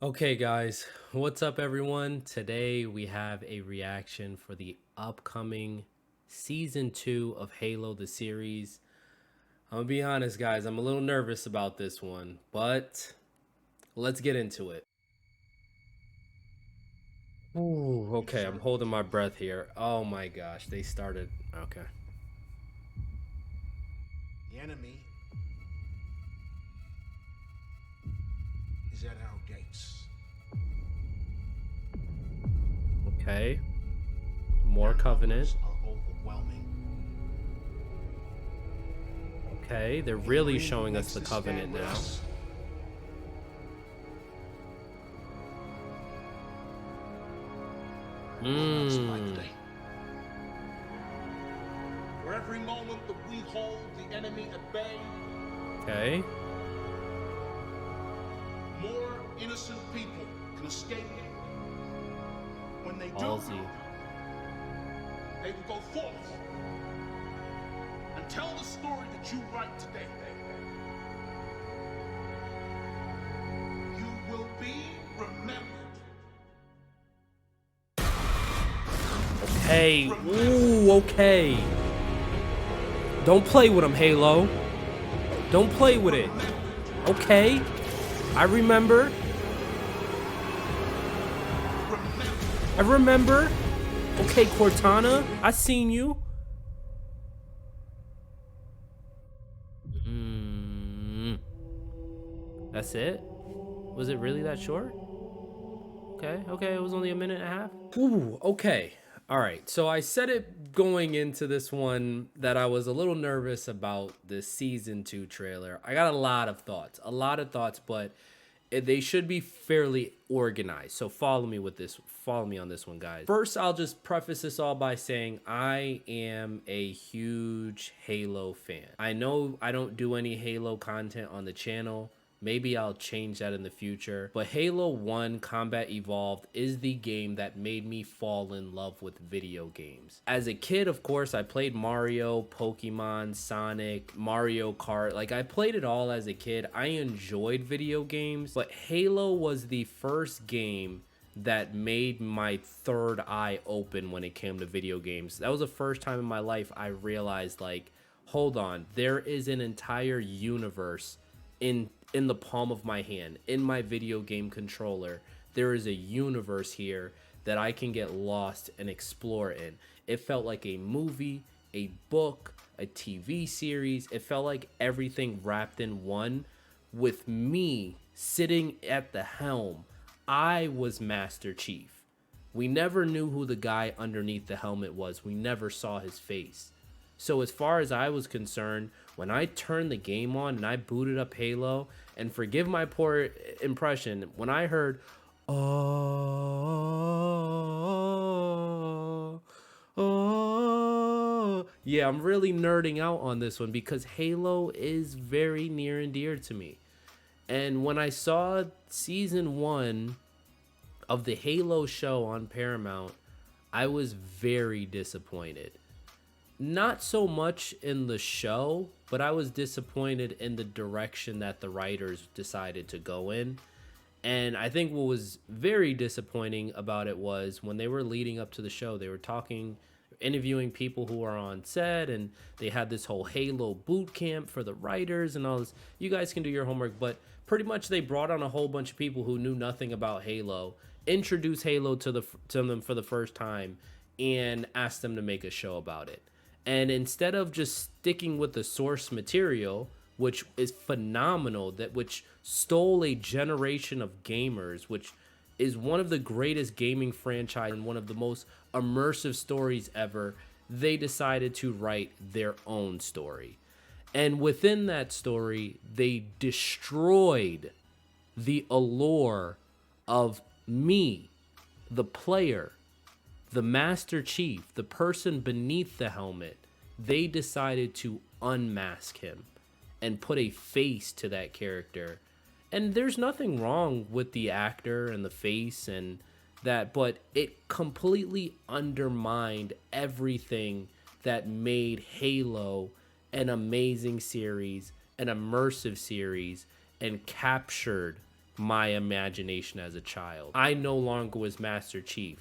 Okay, guys, what's up, everyone? Today we have a reaction for the upcoming season 2 of Halo the series. I'm gonna be honest, guys, I'm a little nervous about this one, but let's get into it. Ooh, okay, I'm holding my breath here. Oh my gosh, they started. Okay. The enemy is at our gates. Okay. More Their Covenant. numbers are overwhelming. Okay, they're The really arena showing us makes the this stand Covenant with now. us. Will not survive the Mmm. day. For every moment that we hold the enemy at bay, Okay. more innocent people can escape. When they do, Ballsy. they will go forth and tell the story that you write today. You will be remembered. Hey, ooh, okay. Don't play with him, Halo. Don't play with it. Okay. I remember. I remember. Okay, Cortana. I seen you. That's it? Was it really that short? Okay, it was only a minute and a half. Ooh, okay. All right. So I said it going into this one that I was a little nervous about the season 2 trailer. I got a lot of thoughts, but they should be fairly organized. So follow me with this. Follow me on this one, guys. First, I'll just preface this all by saying I am a huge Halo fan. I know I don't do any Halo content on the channel. Maybe I'll change that in the future. But Halo 1 Combat Evolved is the game that made me fall in love with video games. As a kid, of course, I played Mario, Pokemon, Sonic, Mario Kart. Like, I played it all as a kid. I enjoyed video games, but Halo was the first game that made my third eye open when it came to video games. That was the first time in my life I realized, like, hold on, there is an entire universe in the palm of my hand, in my video game controller. There is a universe here that I can get lost and explore in. It felt like a movie, a book, a TV series. It felt like everything wrapped in one, with me sitting at the helm. I was Master Chief. We never knew who the guy underneath the helmet was. We never saw his face. So as far as I was concerned, when I turned the game on and I booted up Halo, and forgive my poor impression, when I heard, oh, oh, yeah, I'm really nerding out on this one because Halo is very near and dear to me. And when I saw season 1 of the Halo show on Paramount, I was very disappointed. Not so much in the show, but I was disappointed in the direction that the writers decided to go in. And I think what was very disappointing about it was when they were leading up to the show, they were talking, interviewing people who are on set, and they had this whole Halo boot camp for the writers and all this. You guys can do your homework, but pretty much they brought on a whole bunch of people who knew nothing about Halo, introduced Halo to them for the first time, and asked them to make a show about it. And instead of just sticking with the source material, which is phenomenal, that which stole a generation of gamers, which is one of the greatest gaming franchise and one of the most immersive stories ever, they decided to write their own story. And within that story, they destroyed the allure of me, the player, the Master Chief, the person beneath the helmet. They decided to unmask him and put a face to that character. And there's nothing wrong with the actor and the face and that, but it completely undermined everything that made Halo an amazing series, an immersive series, and captured my imagination as a child. I no longer was Master Chief.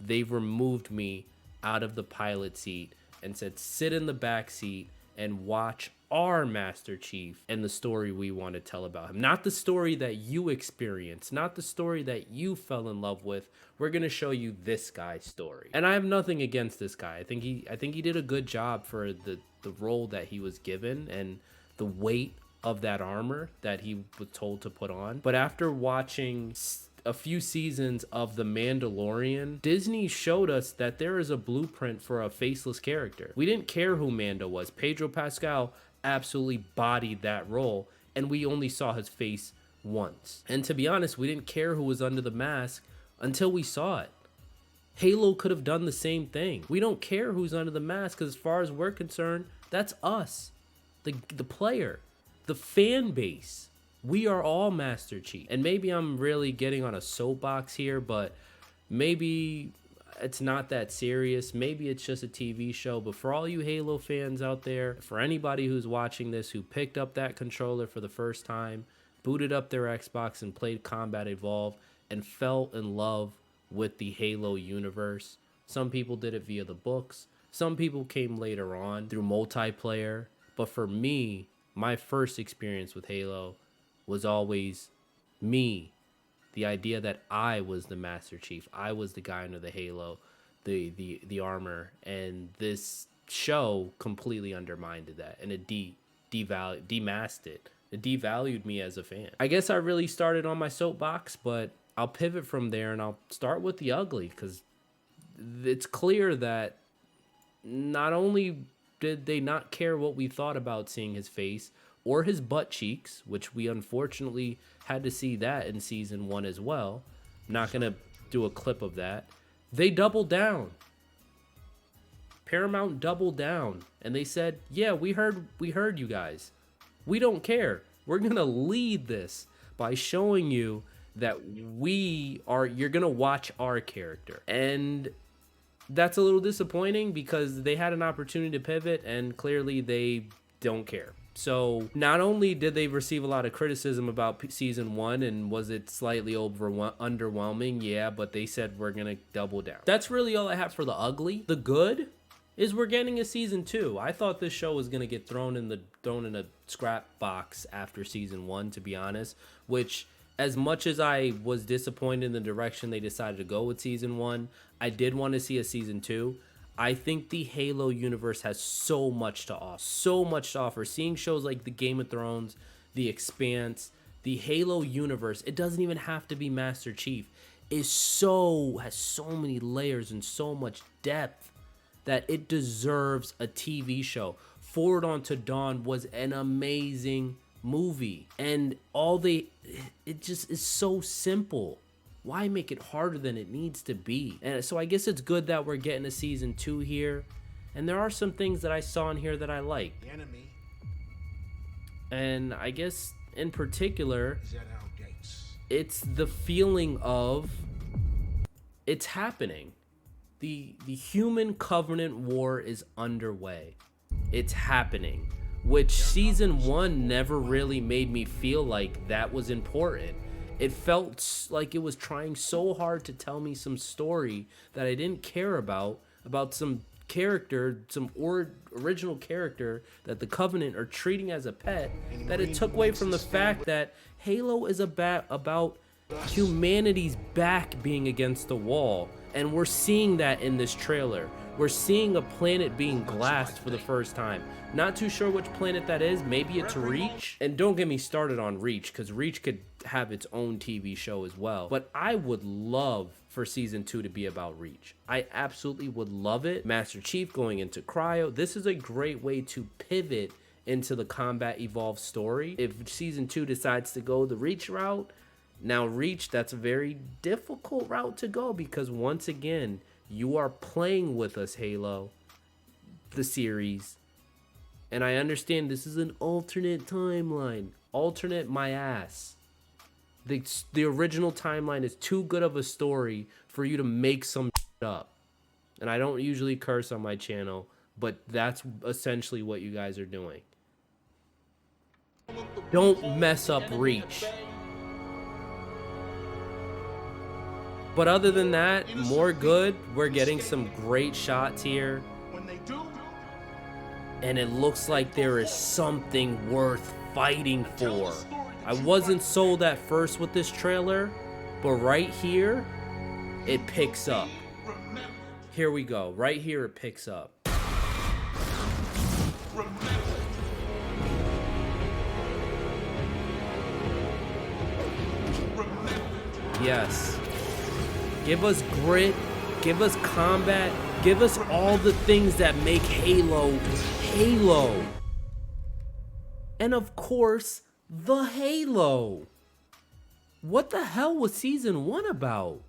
They removed me out of the pilot seat and said, sit in the back seat and watch our Master Chief and the story we want to tell about him. Not the story that you experienced, not the story that you fell in love with. We're going to show you this guy's story. And I have nothing against this guy. I think he did a good job for the role that he was given and the weight of that armor that he was told to put on. But after watching a few seasons of The Mandalorian, Disney showed us that there is a blueprint for a faceless character. We didn't care who Mando was. Pedro Pascal absolutely bodied that role, and we only saw his face once. And to be honest, we didn't care who was under the mask until we saw it. Halo could have done the same thing. We don't care who's under the mask because as far as we're concerned, that's us, the player, the fan base. We are all Master Chief. And maybe I'm really getting on a soapbox here, but maybe it's not that serious. Maybe it's just a TV show. But for all you Halo fans out there, for anybody who's watching this who picked up that controller for the first time, booted up their Xbox and played Combat Evolved and fell in love with the Halo universe. Some people did it via the books. Some people came later on through multiplayer. But for me, my first experience with Halo was always me. The idea that I was the Master Chief. I was the guy under the Halo, the armor. And this show completely undermined that. And it demasked it. It devalued me as a fan. I guess I really started on my soapbox, but I'll pivot from there and I'll start with the ugly, because it's clear that not only did they not care what we thought about seeing his face or his butt cheeks, which we unfortunately had to see that in season 1 as well. I'm not going to do a clip of that. They doubled down. Paramount doubled down and they said, yeah, we heard you guys. We don't care. We're going to lead this by showing you that you're going to watch our character. And that's a little disappointing because they had an opportunity to pivot and clearly they don't care. So not only did they receive a lot of criticism about season 1 and was it slightly underwhelming, yeah, but they said we're gonna double down. That's really all I have for the ugly. The good is we're getting a season 2. I thought this show was gonna get thrown in a scrap box after season 1, to be honest, which, as much as I was disappointed in the direction they decided to go with season 1, I did want to see a season 2. I think the Halo universe has so much to offer. Seeing shows like the Game of Thrones, The Expanse, the Halo universe, it doesn't even have to be Master Chief, has so many layers and so much depth that it deserves a TV show. Forward Unto Dawn was an amazing movie, and it just is so simple. Why make it harder than it needs to be? And so I guess it's good that we're getting a season 2 here. And there are some things that I saw in here that I like. Enemy. And I guess in particular, Is at our gates. it's the feeling of it's happening. The human covenant war is underway. It's happening. Which season 1 never really made me feel like that was important. It felt like it was trying so hard to tell me some story that I didn't care about some character, some original character that the Covenant are treating as a pet, that it took away from the fact that Halo is about humanity's back being against the wall. And we're seeing that in this trailer. We're seeing a planet being glassed for the first time. Not too sure which planet that is. Maybe it's Reach. And don't get me started on Reach, because Reach could have its own TV show as well. But I would love for season 2 to be about Reach. I absolutely would love it. Master Chief going into cryo. This is a great way to pivot into the Combat Evolved story. If season 2 decides to go the Reach route, now Reach, that's a very difficult route to go, because once again, you are playing with us, Halo, the series. And I understand this is an alternate timeline. Alternate my ass. The original timeline is too good of a story for you to make some shit up. And I don't usually curse on my channel, but that's essentially what you guys are doing. Don't mess up Reach. But other than that, more good. We're getting some great shots here. When they do, And it looks like there is something worth fighting for. I wasn't sold at first with this trailer, but right here, it picks up. remember, Here we go. Right here, it picks up. remember. Yes. Give us grit, give us combat, give us all the things that make Halo, Halo. And of course, the Halo. What the hell was season 1 about?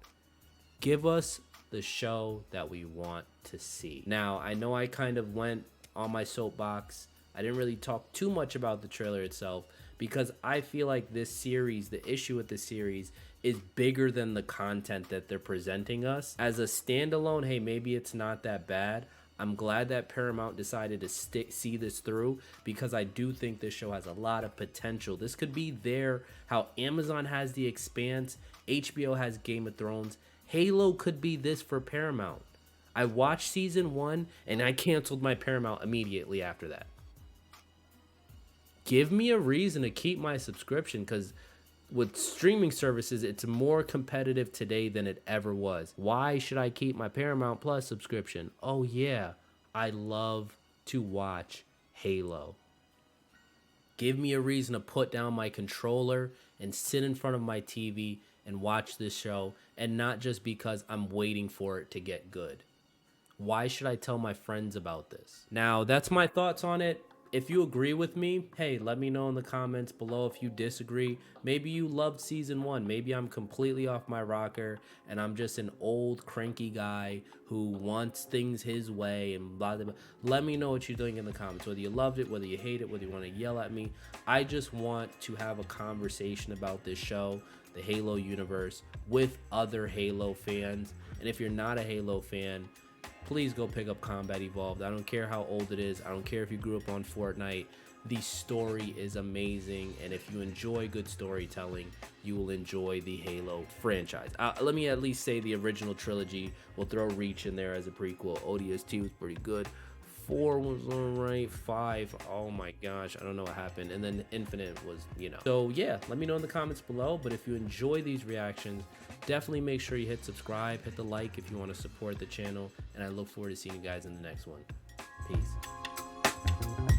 Give us the show that we want to see. Now, I know I kind of went on my soapbox. I didn't really talk too much about the trailer itself because I feel like this series, the issue with the series, is bigger than the content that they're presenting us. As a standalone, hey, maybe it's not that bad. I'm glad that Paramount decided to see this through because I do think this show has a lot of potential. This could be how Amazon has The Expanse, HBO has Game of Thrones. Halo could be this for Paramount. I watched season 1 and I canceled my Paramount immediately after that. Give me a reason to keep my subscription because with streaming services, it's more competitive today than it ever was. Why should I keep my Paramount Plus subscription? Oh yeah, I love to watch Halo. Give me a reason to put down my controller and sit in front of my TV and watch this show, and not just because I'm waiting for it to get good. Why should I tell my friends about this? Now, that's my thoughts on it. If you agree with me, hey, let me know in the comments below. If you disagree, maybe you loved season 1. Maybe I'm completely off my rocker and I'm just an old cranky guy who wants things his way and blah, blah, blah. Let me know what you're doing in the comments, whether you loved it, whether you hate it, whether you want to yell at me. I just want to have a conversation about this show, the Halo universe, with other Halo fans. And if you're not a Halo fan, please go pick up Combat Evolved. I don't care how old it is. I don't care if you grew up on Fortnite. The story is amazing, and if you enjoy good storytelling, you will enjoy the Halo franchise. Let me at least say the original trilogy. We'll throw Reach in there as a prequel. ODST was pretty good. 4 was alright. 5, oh my gosh, I don't know what happened. And then Infinite was, So yeah, let me know in the comments below. But if you enjoy these reactions, definitely make sure you hit subscribe, hit the like if you want to support the channel. And I look forward to seeing you guys in the next one. Peace.